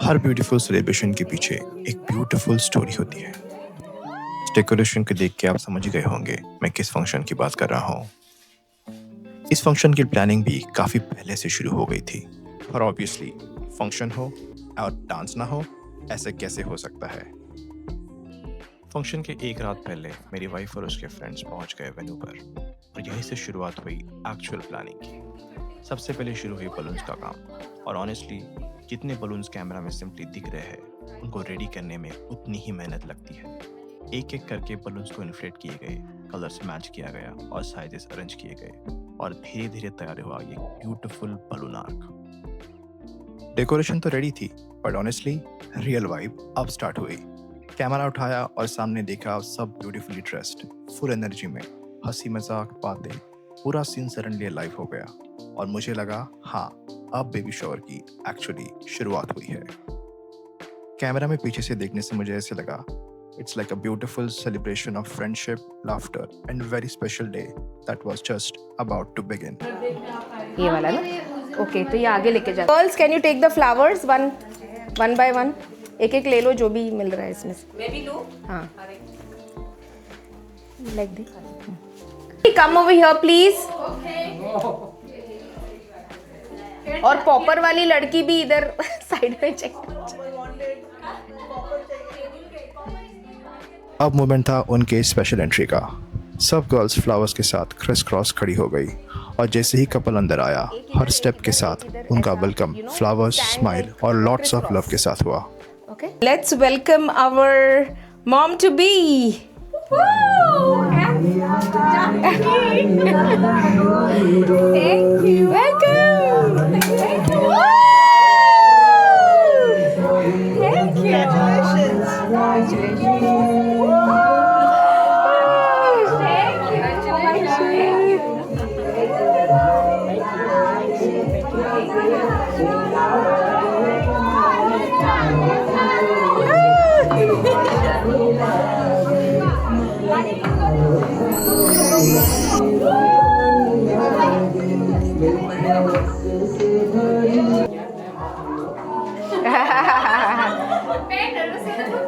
हर beautiful celebration के पीछे एक ब्यूटीफुल स्टोरी होती है। इस डेकोरेशन को देख के आप समझ गए होंगे मैं किस फंक्शन की बात कर रहा हूँ। इस फंक्शन की प्लानिंग भी काफ़ी पहले से शुरू हो गई थी और ऑब्वियसली फंक्शन हो और डांस ना हो, ऐसे कैसे हो सकता है। फंक्शन के एक रात पहले मेरी वाइफ और उसके फ्रेंड्स पहुंच गए वेन्यू पर और यहीं से शुरुआत हुई एक्चुअल प्लानिंग की। सबसे पहले शुरू हुई बलून्स का काम और ऑनेस्टली जितने बलून्स कैमरा में सिंपली दिख रहे हैं उनको रेडी करने में उतनी ही मेहनत लगती है। एक एक करके बलून्स को इन्फ्लेट किए गए, कलर्स मैच किया गया और साइजेस अरेंज किए गए और धीरे धीरे तैयार हुआ ये ब्यूटीफुल बलून आर्क। डेकोरेशन तो रेडी थी बट ऑनेस्टली रियल वाइब अब स्टार्ट हुई। कैमरा उठाया और सामने देखा सब ब्यूटीफुली ड्रेस्ड, फुल एनर्जी में, हंसी मजाक बातें, पूरा सीन सडनली लाइव हो गया और मुझे लगा हाँ अब बेबी शॉवर की एक्चुअली शुरुआत हुई है। कैमरा में पीछे से देखने से मुझे ऐसे लगा it's like a beautiful celebration of friendship, laughter and very special day that was just about to begin. ये वाला ना, ओके, तो ये आगे लेके जाओ। Girls can you take the flowers one by one, एक एक ले लो जो भी मिल रहा है इसमें से। मैं भी लूं? हाँ, like this. Come over here please. और पॉपर वाली लड़की भी इधर साइड में चेक। अब मोमेंट था उनके स्पेशल एंट्री का। सब गर्ल्स फ्लावर्स के साथ क्रिस क्रॉस खड़ी हो गई और जैसे ही कपल अंदर आया हर स्टेप के साथ उनका वेलकम फ्लावर्स, स्माइल और लॉट्स ऑफ लव के साथ हुआ। Okay, let's welcome our mom to be. Thank you. Welcome. Thank you. Thank you. Congratulations.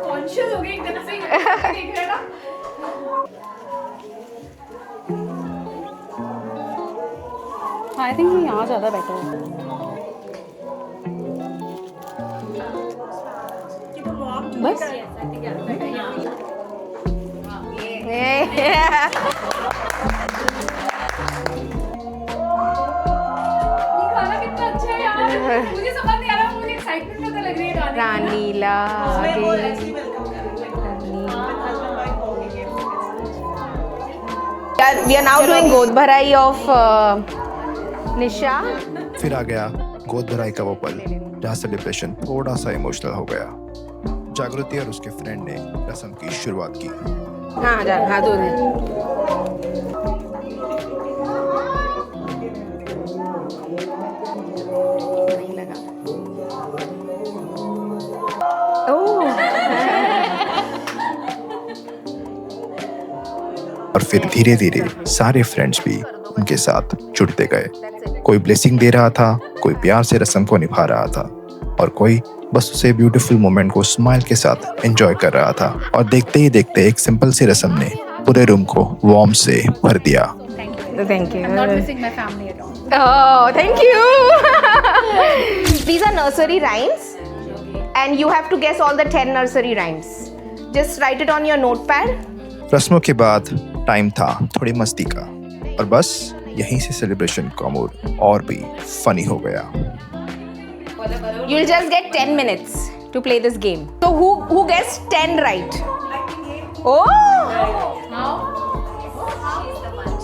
Conscious हो गई एकदम से देख रहे ना। आई थिंक यहाँ ज़्यादा बेटर है। बस गाना कितना अच्छा है यार, मुझे समझ नहीं आ रहा, मुझे एक्साइटमेंट ज़्यादा लग रही है गाने की। Ranila We are now doing गोद भराई of निशा। फिर आ गया गोद भराई का वो पल जहाँ सेलिब्रेशन थोड़ा सा इमोशनल हो गया। जागृति और उसके फ्रेंड ने रस्म की शुरुआत की। हाँ जा, हाँ दो दे। नहीं लगा। ओह। और फिर धीरे धीरे सारे फ्रेंड्स भी उनके साथ जुड़ते गए। कोई ब्लेसिंग दे रहा था, कोई प्यार से रस्म को निभा रहा था और कोई बस उसे ब्यूटीफुल मोमेंट को स्माइल के साथ एंजॉय कर रहा था। और देखते ही देखते एक सिंपल सी रस्म ने पूरे रूम को वार्म से भर दिया। Thank you. I'm not missing my family at all. Oh, thank you. These are nursery rhymes, and you have to guess all the 10 nursery rhymes. Just write it on your notepad. रस्मों के बाद time था थोड़ी मस्ती का और बस यहीं से सेलिब्रेशन का मूड और भी फनी हो गया। You'll just get 10 minutes to play this game. So who guessed 10 right? Oh!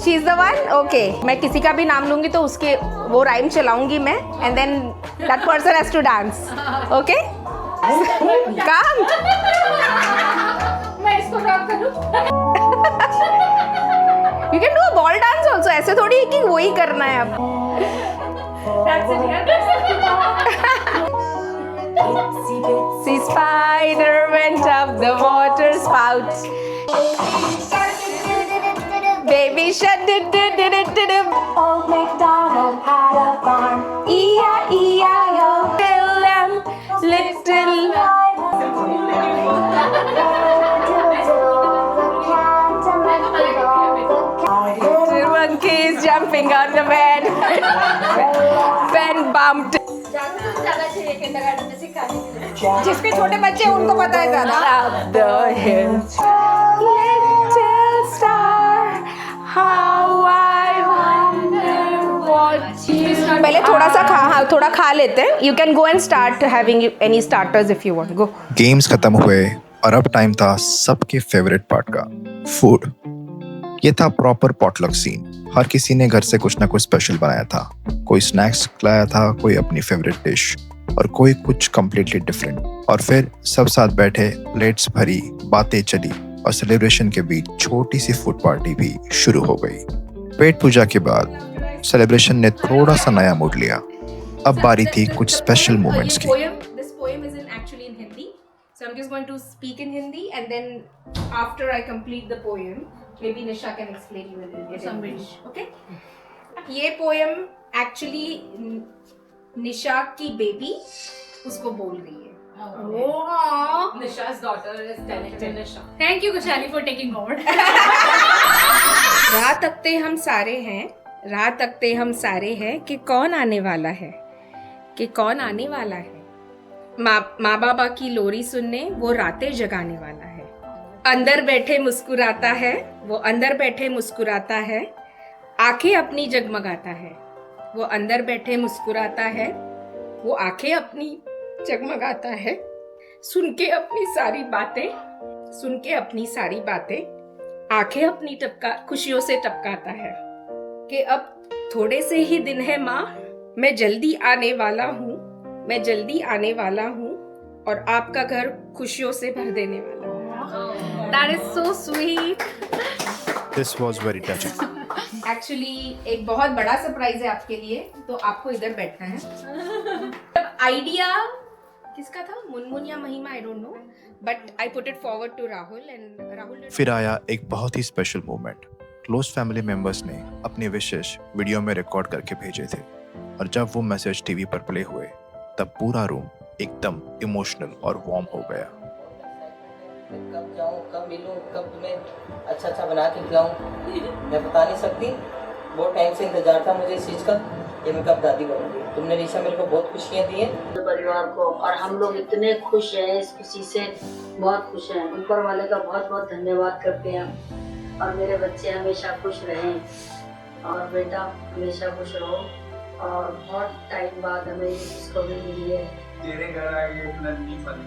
She's the one? Okay. मैं किसी का भी नाम लूंगी तो उसके वो राइम चलाऊंगी मैं and then that person has to dance. Okay? Come. मैं इसको ड्रॉप करूं? You can do a ball dance also. ऐसे थोड़ी कि वही करना है अब. That's it, yeah, that's it. See, spider went up the water spout. Baby shark did it. Old MacDonald had a farm. E-I-E-I-O. Fill them little. Little monkeys jumping on the bed. Ben bumped. जिसके छोटे बच्चे हैं, उनको पता है ज्यादा. Up the hill. Little star, how I wonder what you. पहले थोड़ा सा थोड़ा खा लेते हैं. You can go and start having any starters if you want. Go. Games खत्म हुए और अब टाइम था सबके फेवरेट पार्ट का, फूड। ये था प्रॉपर पॉटलक सीन। हर किसी ने घर से कुछ ना कुछ स्पेशल बनाया था। कोई स्नैक्स लाया था, कोई अपनी फेवरेट डिश और कोई कुछ कम्प्लीटली डिफरेंट। और फिर सब साथ बैठे, प्लेट्स भरी, बातें चली और सेलिब्रेशन के बीच छोटी सी फूड पार्टी भी शुरू हो गई। पेट पूजा के बाद सेलिब्रेशन ने थोड़ा सा नया मूड लिया। अब बारी थी कुछ स्पेशल मोमेंट्स की। This poem isn't actually in Hindi, so I'm just going to speak in Hindi, and then after I complete the poem, maybe Nisha can explain you in English. Okay? ये poem actually निशा की baby उसको बोल रही है. Oh, Nisha's daughter is telling to Nisha. Thank you, Kushali, for taking over. रात तकते हम सारे हैं, रात तकते हम सारे हैं कि कौन आने वाला है, कि कौन आने वाला है। माँ बाबा की लोरी सुनने वो रातें जगाने वाला है। अंदर बैठे मुस्कुराता है, वो अंदर बैठे मुस्कुराता है, आंखें अपनी जगमगाता है। वो अंदर बैठे मुस्कुराता है, वो आंखें अपनी जगमगाता है। सुन के अपनी सारी बातें, सुन के अपनी सारी बातें, आंखें अपनी खुशियों से टपकाता है कि अब थोड़े से ही दिन है माँ, मैं जल्दी आने वाला हूँ, मैं जल्दी आने वाला हूँ और आपका घर खुशियों से भर देने वाला हूँ। That is so sweet. This was very touching. Actually एक बहुत बड़ा सरप्राइज है आपके लिए, तो आपको इधर बैठना है। आइडिया किसका था, मुनमुन या Mahima, I don't know, but I put it forward to Rahul and Rahul. फिर आया एक बहुत ही special moment. Close family members ने अपने विशेष वीडियो में रिकॉर्ड करके भेजे थे और जब वो मैसेज टीवी पर प्ले हुए तब पूरा रूम एकदम इमोशनल और वार्म हो गया। कब जाऊँ, कब मिलूँ, कब तुम्हें अच्छा बना के खिलाऊँ, मैं बता नहीं सकती। बहुत टाइम से इंतजार था मुझे इस चीज़ का कि मैं कब दादी बनूंगी। तुमने निशा मेरे को बहुत खुशियाँ दी हैं परिवार को, और हम लोग इतने खुश हैं, इस खुशी से बहुत खुश हैं। ऊपर वाले का बहुत बहुत धन्यवाद करते हैं और मेरे बच्चे हमेशा खुश रहें और बेटा हमेशा खुश रहो। और बहुत टाइम बाद हमें ये चीज़ को भी मिली है। तेरे घर आ गई एक नन्ही फल।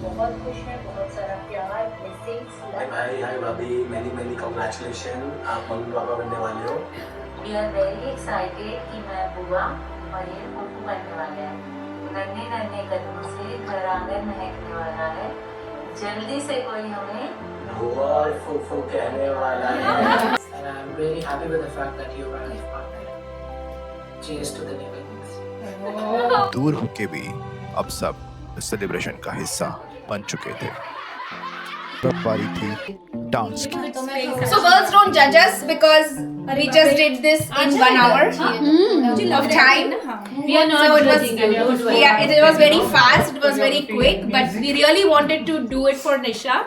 बहुत खुश हैं, बहुत सारा प्यार, ब्लेसिंग्स। हाय भाभी, मैनी कांग्रेचुलेशन, आप मम्मी पापा बनने वाले हो। वी आर वेरी एक्साइटेड कि मैं बुआ और ये फूफू बनने वाले हैं। नन्हे नन्हे कदमों से घर आंगन महकने वाला है। जल्दी से कोई हमें बुआ और फूफू कहने वाला है। And I'm really happy with the fact that you are my partner. Cheers to the new beginnings. दूर होके भी अब सब सेलिब्रेशन का हिस्सा बन चुके थे। तब बारी थी डांस की। So girls, don't judge us because we just did this in 1 hour of time. We are not So it was, judging you, don't worry. yeah, it was very fast, it was very quick, but we really wanted to do it for Nisha.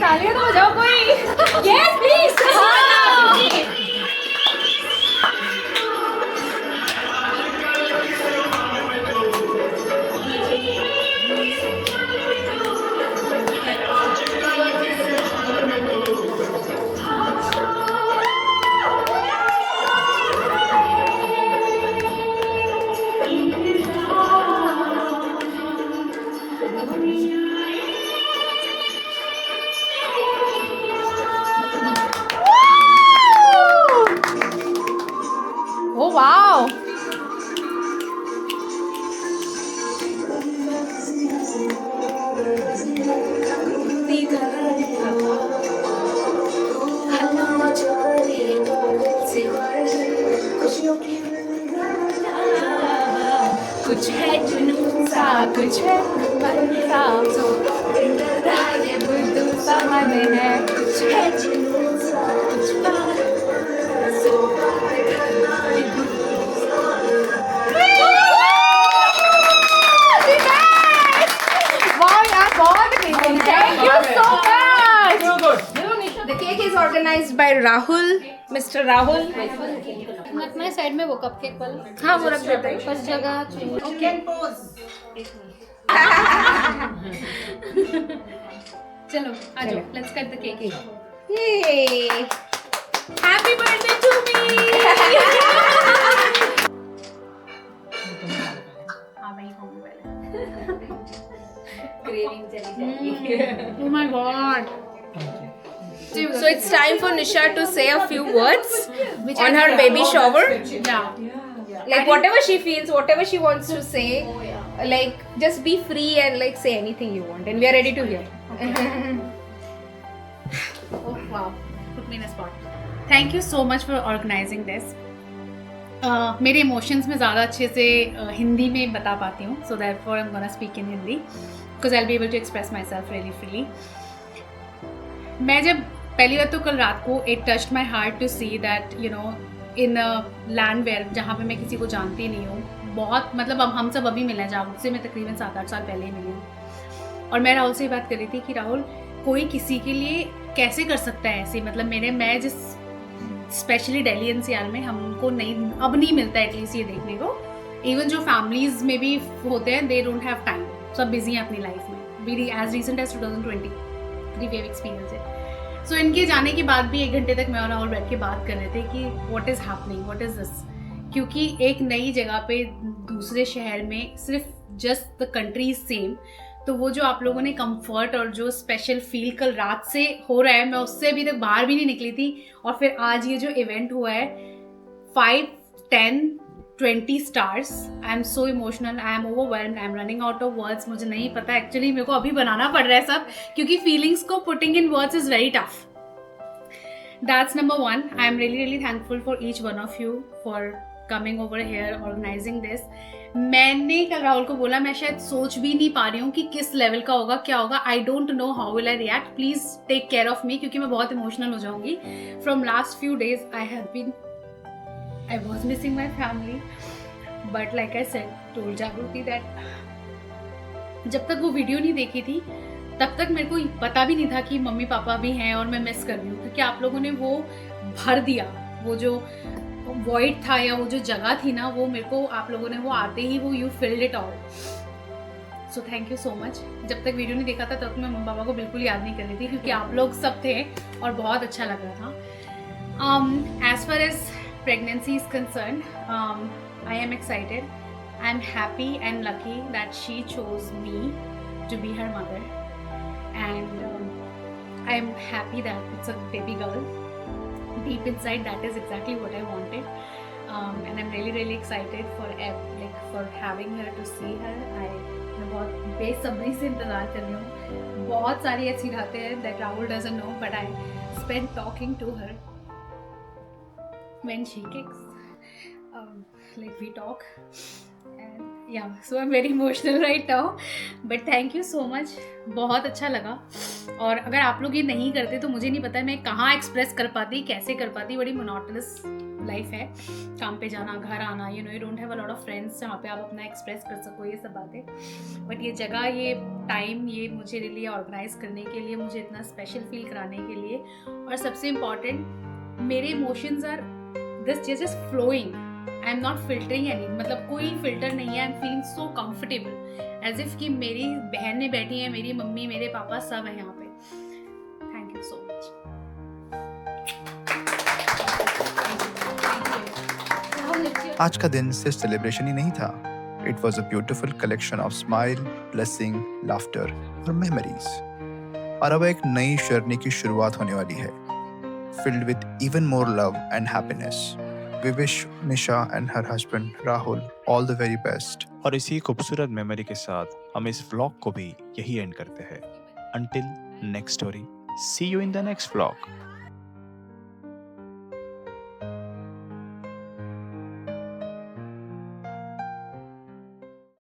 तालियां तो बजाओ कोई। Yes, please. ये बुद्धू समझ है वाह यार बहुत amazing, thank you so much. The cake is organized by Rahul, Mr. Rahul. अपने साइड में वो कपकेक वाला हाँ वो रख देते हैं. बस जगह चलो आ जाओ let's cut the cake Yay! Happy birthday to me! हाँ भाई होंगे पहले oh my god So it's time for Nisha to say a few words on her baby shower. yeah Like whatever she feels, whatever she wants to say, like just be free and like say anything you want, and we are ready to hear. Oh wow, put me in a spot. Thank you so much for organizing this. मेरे emotions में ज़्यादा अच्छे से हिंदी में बता पाती हूँ, so therefore I'm gonna speak in Hindi because I'll be able to express myself really freely. मैं जब पहली बार तो कल रात को it touched my heart to see that you know in a land where जहाँ पे मैं किसी को जानती नहीं हूँ, बहुत मतलब हम सब अभी मिले हैं, जहाँ से मैं तकरीबन 7-8 साल पहले ही मिली हूँ. और मैं राहुल से बात कर रही थी कि राहुल कोई किसी के लिए कैसे कर सकता है ऐसे, मतलब मैं जिस स्पेशली दिल्ली एनसीआर में हमको अब नहीं मिलता है एटलीस्ट ये देखने को. इवन जो फैमिलीज में भी होते हैं दे डोंट हैव टाइम, सब बिजी हैं अपनी लाइफ में. We as recent as 2020 we have experience it. So इनके जाने के बाद भी 1 घंटे तक मैं और राहुल बैठ के बात कर रहे थे कि what is happening, what is this. क्योंकि एक नई जगह पे दूसरे शहर में सिर्फ just the country is same, तो वो जो आप लोगों ने कंफर्ट और जो स्पेशल फील कल रात से हो रहा है, मैं उससे अभी तक बाहर भी नहीं निकली थी. और फिर आज ये जो इवेंट हुआ है 5, 10, 20 stars. I am so emotional, I am overwhelmed, I am running out of words. मुझे नहीं पता एक्चुअली, मेरे को अभी बनाना पड़ रहा है सब, क्योंकि फीलिंग्स को putting in words is very tough. That's number 1. I am really thankful for each one of you for coming over here, organizing this. मैंने कल राहुल को बोला मैं शायद सोच भी नहीं पा रही हूँ कि किस लेवल का होगा, क्या होगा. I don't know how will I react. Please take care of me, क्योंकि मैं बहुत इमोशनल हो जाऊँगी. From last few days I was missing my family, but like I said told Jagriti that जब तक वो वीडियो नहीं देखी थी तब तक मेरे को पता भी नहीं था कि मम्मी पापा भी हैं और मैं मिस कर रही हूँ, क्योंकि आप लोगों ने वो भर दिया. वो जो वॉइड था या वो जो जगह थी ना, वो मेरे को आप लोगों ने वो आते ही वो you filled it all. So thank you so much. जब तक वीडियो नहीं देखा था तब मैं मम्मी पापा को बिल्कुल याद नहीं कर रही थी, क्योंकि आप लोग सब थे और बहुत अच्छा लग रहा था. As far as pregnancy is concern, I am excited. I am happy and lucky that she chose me to be her mother. And I am happy that it's a baby girl. Deep inside, that is exactly what I wanted, and I'm really excited for having her, to see her. मैं बहुत बेसब्री से इंतज़ार कर रही हूँ. बहुत सारी ऐसी रातें हैं that Rahul doesn't know, but I spent talking to her when she kicks. Like we talk. Yeah, so I'm very emotional right now, but thank you so much. बहुत अच्छा लगा. और अगर आप लोग ये नहीं करते तो मुझे नहीं पता मैं कहाँ एक्सप्रेस कर पाती, कैसे कर पाती. बड़ी मोनोटनस लाइफ है, काम पे जाना, घर आना, you know you don't have a lot of friends जहाँ पे आप अपना एक्सप्रेस कर सको, ये सब बातें. बट ये जगह, ये टाइम, ये मुझे लिए ऑर्गेनाइज करने के लिए, मुझे इतना स्पेशल फील कराने के लिए, और सबसे इम्पॉर्टेंट मेरे emotions are this just flowing. I am not filtering any, मतलब कोई फिल्टर नहीं है. I am feeling so comfortable as if कि मेरी बहनें बैठी हैं, मेरी मम्मी, मेरे पापा सब हैं यहाँ पे. Thank you so much. आज का दिन सिर्फ सेलिब्रेशन ही नहीं था. It was a beautiful collection of smile, blessing, laughter और मेमोरीज. और अब एक नई जर्नी की शुरुआत होने वाली है, filled with even more love and happiness. We wish Nisha and her husband Rahul all the very best. और इसी खूबसूरत मेमोरी के साथ हम इस व्लॉग को भी यही एंड करते हैं. Until next story, see you in the next vlog.